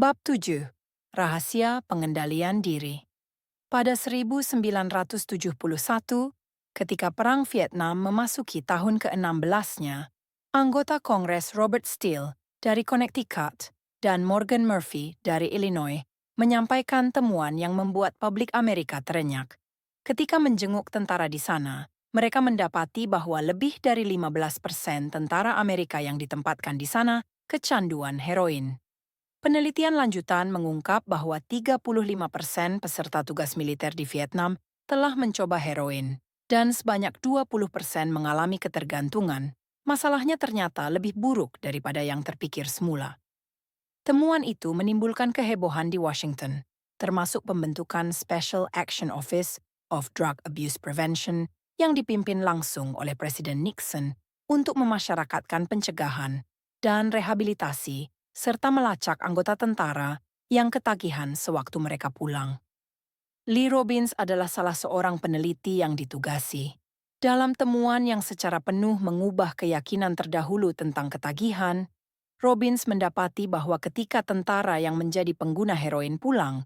Bab 7. Rahasia Pengendalian Diri. Pada 1971, ketika Perang Vietnam memasuki tahun ke-16-nya, anggota Kongres Robert Steele dari Connecticut dan Morgan Murphy dari Illinois menyampaikan temuan yang membuat publik Amerika terenyak. Ketika menjenguk tentara di sana, mereka mendapati bahwa lebih dari 15% tentara Amerika yang ditempatkan di sana kecanduan heroin. Penelitian lanjutan mengungkap bahwa 35% peserta tugas militer di Vietnam telah mencoba heroin, dan sebanyak 20% mengalami ketergantungan. Masalahnya ternyata lebih buruk daripada yang terpikir semula. Temuan itu menimbulkan kehebohan di Washington, termasuk pembentukan Special Action Office of Drug Abuse Prevention yang dipimpin langsung oleh Presiden Nixon untuk memasyarakatkan pencegahan dan rehabilitasi serta melacak anggota tentara yang ketagihan sewaktu mereka pulang. Lee Robbins adalah salah seorang peneliti yang ditugasi. Dalam temuan yang secara penuh mengubah keyakinan terdahulu tentang ketagihan, Robbins mendapati bahwa ketika tentara yang menjadi pengguna heroin pulang,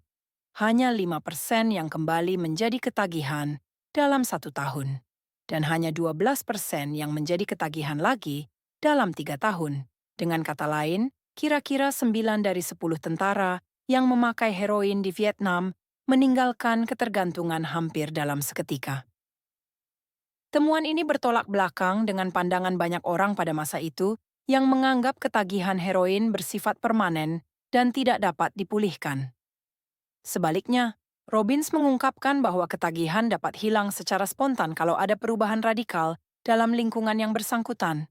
hanya 5% yang kembali menjadi ketagihan dalam 1 tahun, dan hanya 12% yang menjadi ketagihan lagi dalam 3 tahun. Dengan kata lain, kira-kira 9 dari 10 tentara yang memakai heroin di Vietnam meninggalkan ketergantungan hampir dalam seketika. Temuan ini bertolak belakang dengan pandangan banyak orang pada masa itu yang menganggap ketagihan heroin bersifat permanen dan tidak dapat dipulihkan. Sebaliknya, Robbins mengungkapkan bahwa ketagihan dapat hilang secara spontan kalau ada perubahan radikal dalam lingkungan yang bersangkutan.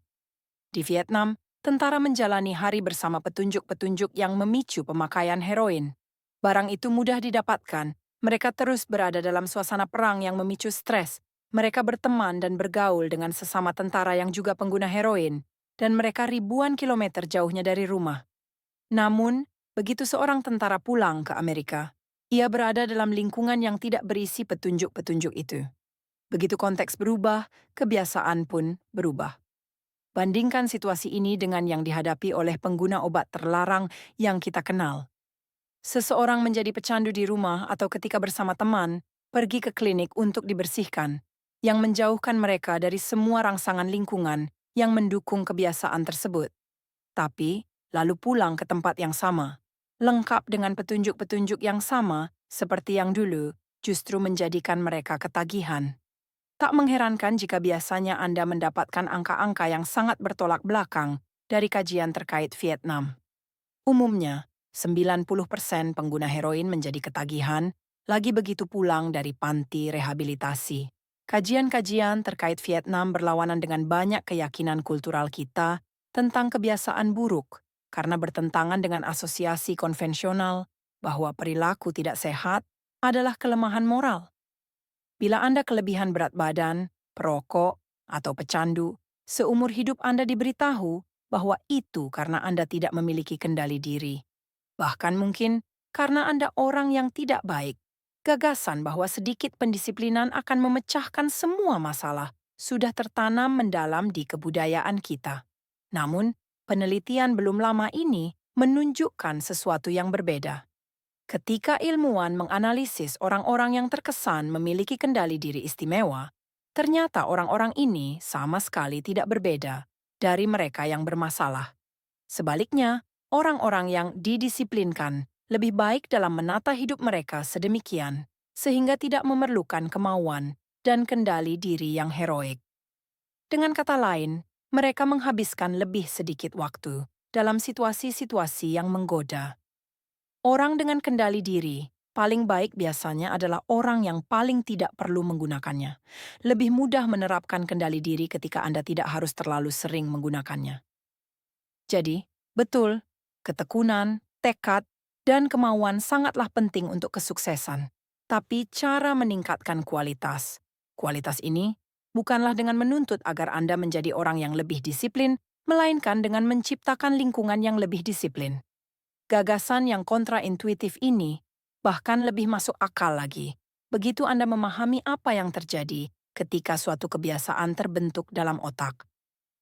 Di Vietnam, tentara menjalani hari bersama petunjuk-petunjuk yang memicu pemakaian heroin. Barang itu mudah didapatkan. Mereka terus berada dalam suasana perang yang memicu stres. Mereka berteman dan bergaul dengan sesama tentara yang juga pengguna heroin, dan mereka ribuan kilometer jauhnya dari rumah. Namun, begitu seorang tentara pulang ke Amerika, ia berada dalam lingkungan yang tidak berisi petunjuk-petunjuk itu. Begitu konteks berubah, kebiasaan pun berubah. Bandingkan situasi ini dengan yang dihadapi oleh pengguna obat terlarang yang kita kenal. Seseorang menjadi pecandu di rumah atau ketika bersama teman, pergi ke klinik untuk dibersihkan, yang menjauhkan mereka dari semua rangsangan lingkungan yang mendukung kebiasaan tersebut. Tapi, lalu pulang ke tempat yang sama, lengkap dengan petunjuk-petunjuk yang sama seperti yang dulu, justru menjadikan mereka ketagihan. Tak mengherankan jika biasanya Anda mendapatkan angka-angka yang sangat bertolak belakang dari kajian terkait Vietnam. Umumnya, 90% pengguna heroin menjadi ketagihan, lagi begitu pulang dari panti rehabilitasi. Kajian-kajian terkait Vietnam berlawanan dengan banyak keyakinan kultural kita tentang kebiasaan buruk karena bertentangan dengan asosiasi konvensional bahwa perilaku tidak sehat adalah kelemahan moral. Bila Anda kelebihan berat badan, perokok, atau pecandu, seumur hidup Anda diberitahu bahwa itu karena Anda tidak memiliki kendali diri. Bahkan mungkin karena Anda orang yang tidak baik. Gagasan bahwa sedikit pendisiplinan akan memecahkan semua masalah sudah tertanam mendalam di kebudayaan kita. Namun, penelitian belum lama ini menunjukkan sesuatu yang berbeda. Ketika ilmuwan menganalisis orang-orang yang terkesan memiliki kendali diri istimewa, ternyata orang-orang ini sama sekali tidak berbeda dari mereka yang bermasalah. Sebaliknya, orang-orang yang didisiplinkan lebih baik dalam menata hidup mereka sedemikian, sehingga tidak memerlukan kemauan dan kendali diri yang heroik. Dengan kata lain, mereka menghabiskan lebih sedikit waktu dalam situasi-situasi yang menggoda. Orang dengan kendali diri paling baik biasanya adalah orang yang paling tidak perlu menggunakannya. Lebih mudah menerapkan kendali diri ketika Anda tidak harus terlalu sering menggunakannya. Jadi, betul, ketekunan, tekad, dan kemauan sangatlah penting untuk kesuksesan. Tapi cara meningkatkan kualitas. Kualitas ini bukanlah dengan menuntut agar Anda menjadi orang yang lebih disiplin, melainkan dengan menciptakan lingkungan yang lebih disiplin. Gagasan yang kontraintuitif ini bahkan lebih masuk akal lagi. Begitu Anda memahami apa yang terjadi ketika suatu kebiasaan terbentuk dalam otak.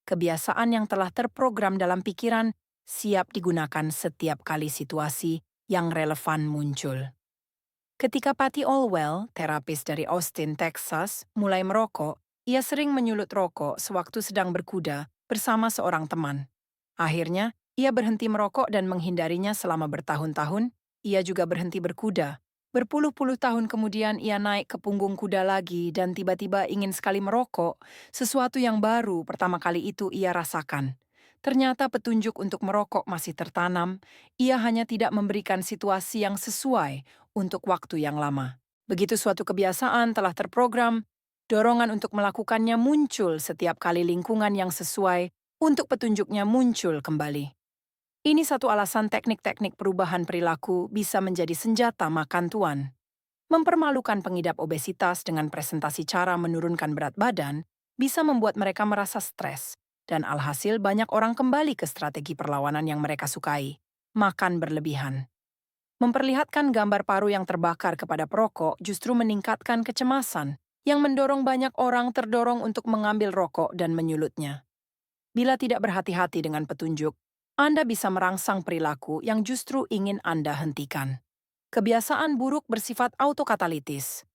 Kebiasaan yang telah terprogram dalam pikiran siap digunakan setiap kali situasi yang relevan muncul. Ketika Patty Olwell, terapis dari Austin, Texas, mulai merokok, ia sering menyulut rokok sewaktu sedang berkuda bersama seorang teman. Akhirnya, ia berhenti merokok dan menghindarinya selama bertahun-tahun. Ia juga berhenti berkuda. Berpuluh-puluh tahun kemudian ia naik ke punggung kuda lagi dan tiba-tiba ingin sekali merokok, sesuatu yang baru pertama kali itu ia rasakan. Ternyata petunjuk untuk merokok masih tertanam, ia hanya tidak memberikan situasi yang sesuai untuk waktu yang lama. Begitu suatu kebiasaan telah terprogram, dorongan untuk melakukannya muncul setiap kali lingkungan yang sesuai untuk petunjuknya muncul kembali. Ini satu alasan teknik-teknik perubahan perilaku bisa menjadi senjata makan tuan. Mempermalukan pengidap obesitas dengan presentasi cara menurunkan berat badan bisa membuat mereka merasa stres, dan alhasil banyak orang kembali ke strategi perlawanan yang mereka sukai, makan berlebihan. Memperlihatkan gambar paru yang terbakar kepada perokok justru meningkatkan kecemasan, yang mendorong banyak orang terdorong untuk mengambil rokok dan menyulutnya. Bila tidak berhati-hati dengan petunjuk, Anda bisa merangsang perilaku yang justru ingin Anda hentikan. Kebiasaan buruk bersifat autokatalitis,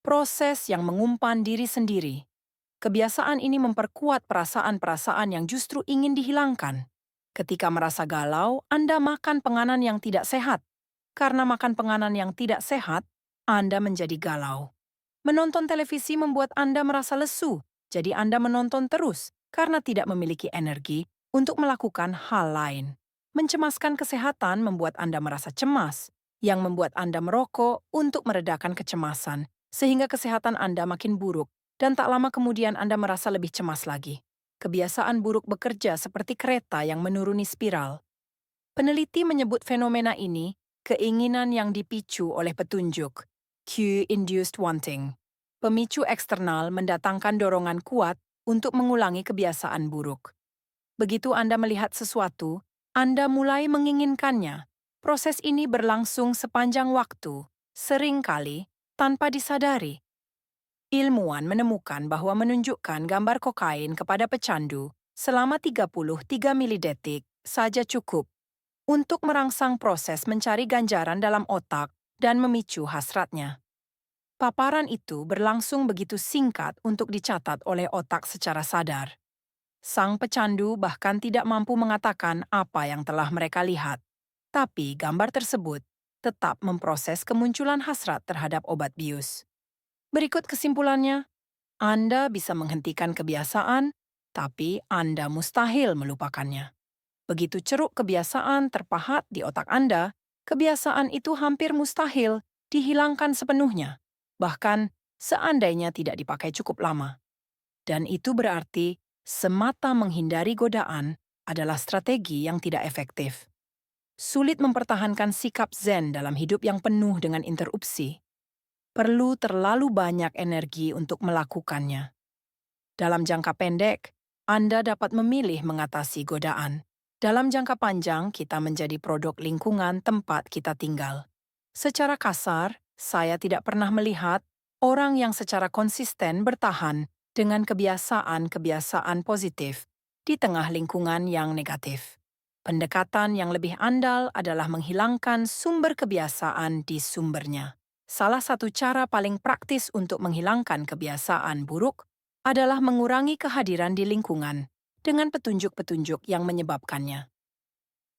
proses yang mengumpan diri sendiri. Kebiasaan ini memperkuat perasaan-perasaan yang justru ingin dihilangkan. Ketika merasa galau, Anda makan penganan yang tidak sehat. Karena makan penganan yang tidak sehat, Anda menjadi galau. Menonton televisi membuat Anda merasa lesu, jadi Anda menonton terus karena tidak memiliki energi untuk melakukan hal lain. Mencemaskan kesehatan membuat Anda merasa cemas, yang membuat Anda merokok untuk meredakan kecemasan, sehingga kesehatan Anda makin buruk, dan tak lama kemudian Anda merasa lebih cemas lagi. Kebiasaan buruk bekerja seperti kereta yang menuruni spiral. Peneliti menyebut fenomena ini keinginan yang dipicu oleh petunjuk, cue-induced wanting. Pemicu eksternal mendatangkan dorongan kuat untuk mengulangi kebiasaan buruk. Begitu Anda melihat sesuatu, Anda mulai menginginkannya. Proses ini berlangsung sepanjang waktu, seringkali tanpa disadari. Ilmuwan menemukan bahwa menunjukkan gambar kokain kepada pecandu selama 33 milidetik saja cukup untuk merangsang proses mencari ganjaran dalam otak dan memicu hasratnya. Paparan itu berlangsung begitu singkat untuk dicatat oleh otak secara sadar. Sang pecandu bahkan tidak mampu mengatakan apa yang telah mereka lihat. Tapi gambar tersebut tetap memproses kemunculan hasrat terhadap obat bius. Berikut kesimpulannya, Anda bisa menghentikan kebiasaan, tapi Anda mustahil melupakannya. Begitu ceruk kebiasaan terpahat di otak Anda, kebiasaan itu hampir mustahil dihilangkan sepenuhnya, bahkan seandainya tidak dipakai cukup lama. Dan itu berarti semata menghindari godaan adalah strategi yang tidak efektif. Sulit mempertahankan sikap zen dalam hidup yang penuh dengan interupsi. Perlu terlalu banyak energi untuk melakukannya. Dalam jangka pendek, Anda dapat memilih mengatasi godaan. Dalam jangka panjang, kita menjadi produk lingkungan tempat kita tinggal. Secara kasar, saya tidak pernah melihat orang yang secara konsisten bertahan dengan kebiasaan-kebiasaan positif di tengah lingkungan yang negatif. Pendekatan yang lebih andal adalah menghilangkan sumber kebiasaan di sumbernya. Salah satu cara paling praktis untuk menghilangkan kebiasaan buruk adalah mengurangi kehadiran di lingkungan dengan petunjuk-petunjuk yang menyebabkannya.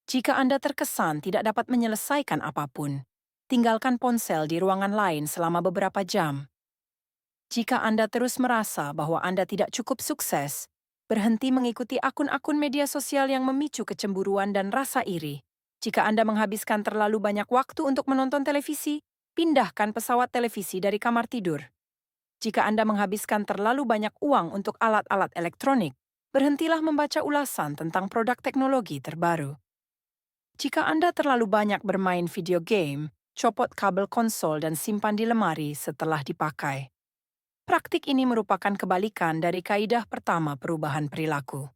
Jika Anda terkesan tidak dapat menyelesaikan apapun, tinggalkan ponsel di ruangan lain selama beberapa jam. Jika Anda terus merasa bahwa Anda tidak cukup sukses, berhenti mengikuti akun-akun media sosial yang memicu kecemburuan dan rasa iri. Jika Anda menghabiskan terlalu banyak waktu untuk menonton televisi, pindahkan pesawat televisi dari kamar tidur. Jika Anda menghabiskan terlalu banyak uang untuk alat-alat elektronik, berhentilah membaca ulasan tentang produk teknologi terbaru. Jika Anda terlalu banyak bermain video game, copot kabel konsol dan simpan di lemari setelah dipakai. Praktik ini merupakan kebalikan dari kaidah pertama perubahan perilaku.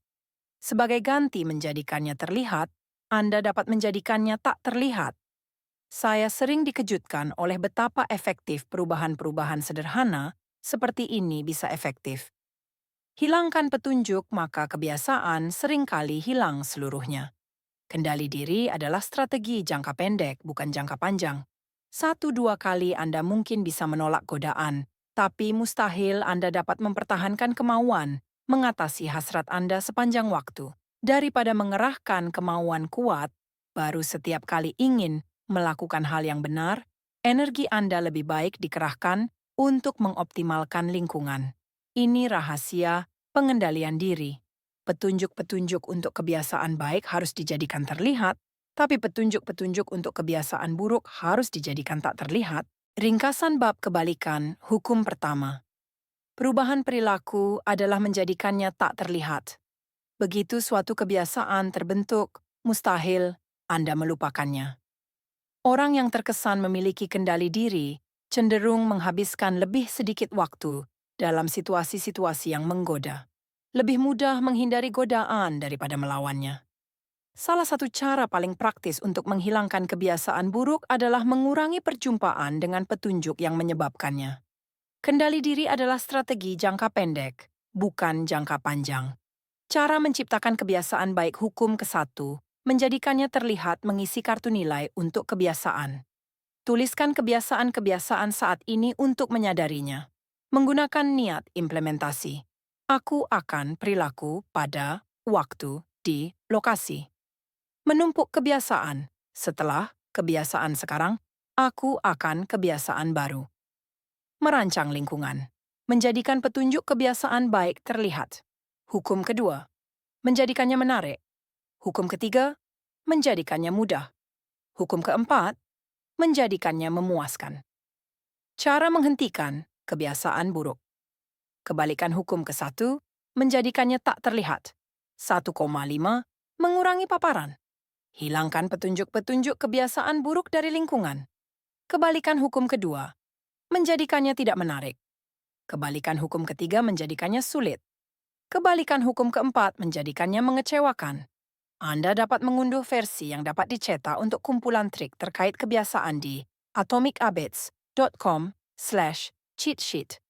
Sebagai ganti menjadikannya terlihat, Anda dapat menjadikannya tak terlihat. Saya sering dikejutkan oleh betapa efektif perubahan-perubahan sederhana seperti ini bisa efektif. Hilangkan petunjuk, maka kebiasaan seringkali hilang seluruhnya. Kendali diri adalah strategi jangka pendek, bukan jangka panjang. 1-2 kali Anda mungkin bisa menolak godaan, tapi mustahil Anda dapat mempertahankan kemauan, mengatasi hasrat Anda sepanjang waktu. Daripada mengerahkan kemauan kuat, baru setiap kali ingin melakukan hal yang benar, energi Anda lebih baik dikerahkan untuk mengoptimalkan lingkungan. Ini rahasia pengendalian diri. Petunjuk-petunjuk untuk kebiasaan baik harus dijadikan terlihat, tapi petunjuk-petunjuk untuk kebiasaan buruk harus dijadikan tak terlihat. Ringkasan bab kebalikan, hukum pertama. Perubahan perilaku adalah menjadikannya tak terlihat. Begitu suatu kebiasaan terbentuk, mustahil Anda melupakannya. Orang yang terkesan memiliki kendali diri cenderung menghabiskan lebih sedikit waktu dalam situasi-situasi yang menggoda. Lebih mudah menghindari godaan daripada melawannya. Salah satu cara paling praktis untuk menghilangkan kebiasaan buruk adalah mengurangi perjumpaan dengan petunjuk yang menyebabkannya. Kendali diri adalah strategi jangka pendek, bukan jangka panjang. Cara menciptakan kebiasaan baik hukum ke-1, menjadikannya terlihat mengisi kartu nilai untuk kebiasaan. Tuliskan kebiasaan-kebiasaan saat ini untuk menyadarinya. Menggunakan niat implementasi. Aku akan perilaku pada, waktu, di, lokasi. Menumpuk kebiasaan. Setelah kebiasaan sekarang, aku akan kebiasaan baru. Merancang lingkungan. Menjadikan petunjuk kebiasaan baik terlihat. Hukum kedua. Menjadikannya menarik. Hukum ketiga. Menjadikannya mudah. Hukum keempat. Menjadikannya memuaskan. Cara menghentikan kebiasaan buruk. Kebalikan hukum ke-1, menjadikannya tak terlihat. 1,5, mengurangi paparan. Hilangkan petunjuk-petunjuk kebiasaan buruk dari lingkungan. Kebalikan hukum kedua, menjadikannya tidak menarik. Kebalikan hukum ketiga menjadikannya sulit. Kebalikan hukum keempat menjadikannya mengecewakan. Anda dapat mengunduh versi yang dapat dicetak untuk kumpulan trik terkait kebiasaan di atomichabits.com/cheatsheet.